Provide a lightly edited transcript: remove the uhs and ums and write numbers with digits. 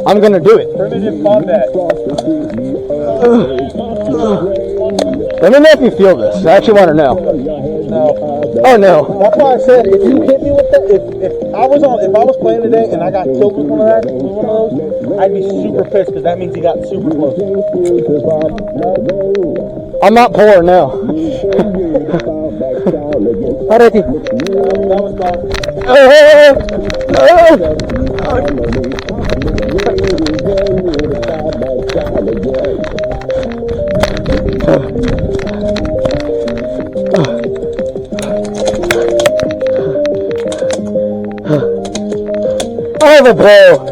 I'm gonna do it. Primitive combat. Let me know if you feel this. I actually want to know. No. Oh no. That's why I said if you hit me with that, if I was playing today and I got killed with one of those, I'd be super pissed because that means he got super close. I'm not poor now. Alrighty. That was gone. I have a bow.